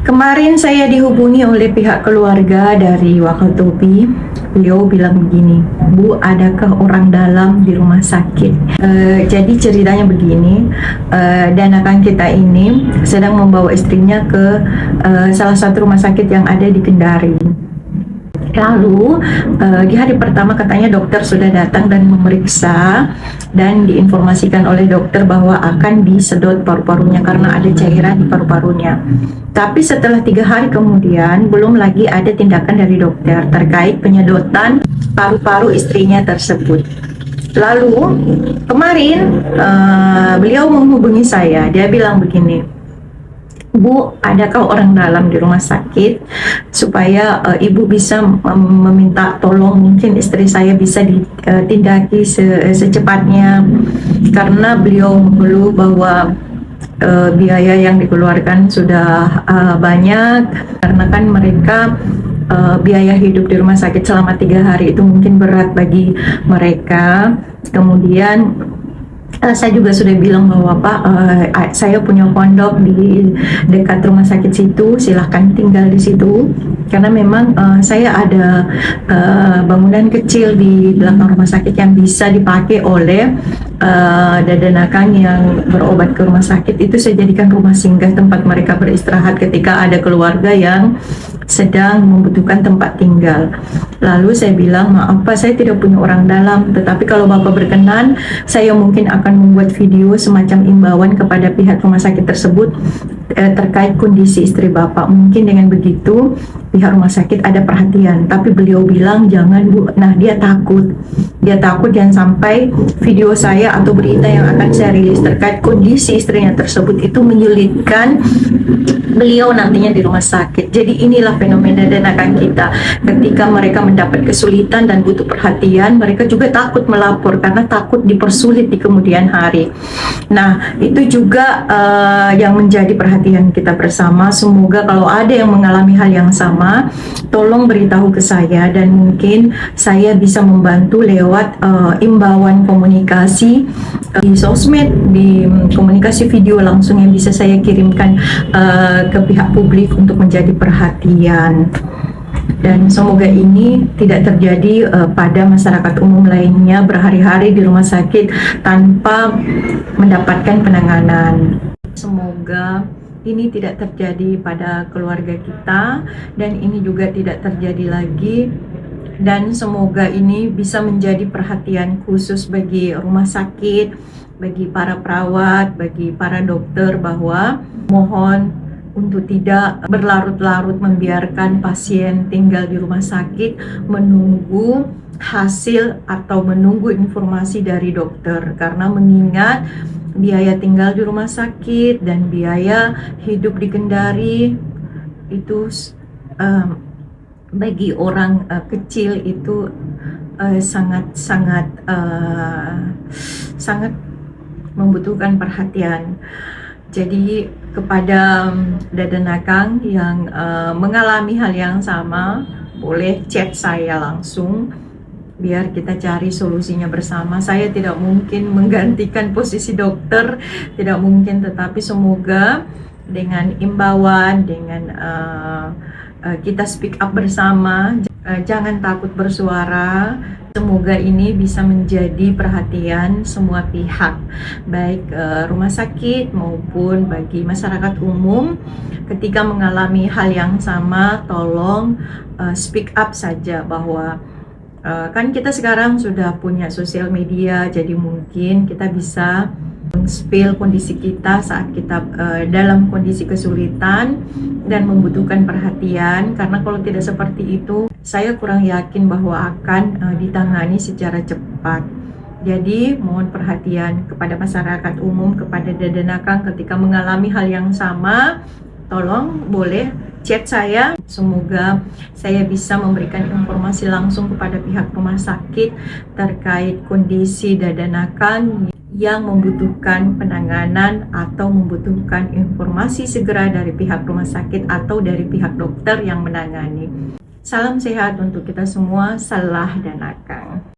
Kemarin saya dihubungi oleh pihak keluarga dari Wakatobi. Beliau bilang begini, Bu, adakah orang dalam di rumah sakit? Jadi ceritanya begini, Danakan kita ini sedang membawa istrinya ke salah satu rumah sakit yang ada di Kendari. Lalu di hari pertama katanya dokter sudah datang dan memeriksa dan diinformasikan oleh dokter bahwa akan disedot paru-parunya karena ada cairan di paru-parunya. Tapi setelah 3 hari kemudian belum lagi ada tindakan dari dokter terkait penyedotan paru-paru istrinya tersebut. Lalu kemarin beliau menghubungi saya, dia bilang begini, Bu, adakah orang dalam di rumah sakit supaya ibu bisa meminta tolong, mungkin istri saya bisa ditindaki secepatnya, karena beliau mengeluh bahwa biaya yang dikeluarkan sudah banyak, karena kan mereka biaya hidup di rumah sakit selama 3 hari itu mungkin berat bagi mereka. Kemudian saya juga sudah bilang bahwa Pak, saya punya pondok di dekat rumah sakit situ, silahkan tinggal di situ, karena memang saya ada bangunan kecil di belakang rumah sakit yang bisa dipakai oleh Danakan yang berobat ke rumah sakit. Itu saya jadikan rumah singgah, tempat mereka beristirahat ketika ada keluarga yang sedang membutuhkan tempat tinggal. Lalu saya bilang, maaf Pak, saya tidak punya orang dalam, tetapi kalau Bapak berkenan, saya mungkin akan membuat video semacam imbauan kepada pihak rumah sakit tersebut terkait kondisi istri Bapak. Mungkin dengan begitu pihak rumah sakit ada perhatian. Tapi beliau bilang jangan, Bu. Nah, dia takut jangan sampai video saya atau berita yang akan saya rilis terkait kondisi istrinya tersebut itu menyulitkan beliau nantinya di rumah sakit. Jadi inilah fenomena Danakan kita. Ketika mereka mendapat kesulitan dan butuh perhatian, mereka juga takut melapor karena takut dipersulit di kemudian hari. Nah, itu juga yang menjadi perhatian kita bersama. Semoga kalau ada yang mengalami hal yang sama, tolong beritahu ke saya dan mungkin saya bisa membantu lewat imbauan komunikasi di sosmed, di komunikasi video langsung yang bisa saya kirimkan ke pihak publik untuk menjadi perhatian. Dan semoga ini tidak terjadi pada masyarakat umum lainnya berhari-hari di rumah sakit tanpa mendapatkan penanganan. Semoga ini tidak terjadi pada keluarga kita dan ini juga tidak terjadi lagi, dan semoga ini bisa menjadi perhatian khusus bagi rumah sakit, bagi para perawat, bagi para dokter, bahwa mohon untuk tidak berlarut-larut membiarkan pasien tinggal di rumah sakit menunggu hasil atau menunggu informasi dari dokter, karena mengingat biaya tinggal di rumah sakit dan biaya hidup di Kendari itu bagi orang kecil itu sangat membutuhkan perhatian. Jadi kepada Danakan yang mengalami hal yang sama, boleh chat saya langsung biar kita cari solusinya bersama. Saya tidak mungkin menggantikan posisi dokter, tidak mungkin, tetapi semoga dengan imbauan, dengan kita speak up bersama, jangan takut bersuara. Semoga ini bisa menjadi perhatian semua pihak, baik rumah sakit maupun bagi masyarakat umum. Ketika mengalami hal yang sama, tolong speak up saja, bahwa kan kita sekarang sudah punya sosial media, jadi mungkin kita bisa spill kondisi kita saat kita dalam kondisi kesulitan dan membutuhkan perhatian, karena kalau tidak seperti itu saya kurang yakin bahwa akan ditangani secara cepat. Jadi mohon perhatian kepada masyarakat umum, kepada Danakan ketika mengalami hal yang sama, tolong boleh chat saya. Semoga saya bisa memberikan informasi langsung kepada pihak rumah sakit terkait kondisi Danakan yang membutuhkan penanganan atau membutuhkan informasi segera dari pihak rumah sakit atau dari pihak dokter yang menangani. Salam sehat untuk kita semua. Salah Danakan.